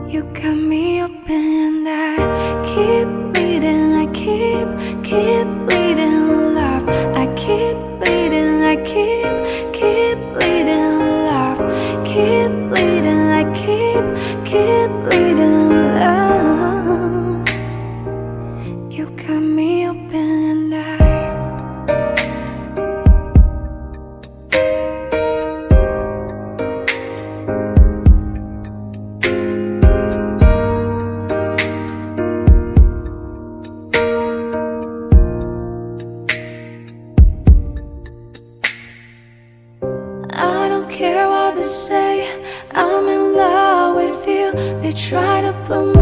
You got me open and I keep bleeding, I keep bleeding love. I keep bleeding, I keep bleeding love. Keep bleeding, I keep bleeding love. You got me open and I don't care what they say, I'm in love with you. They try to put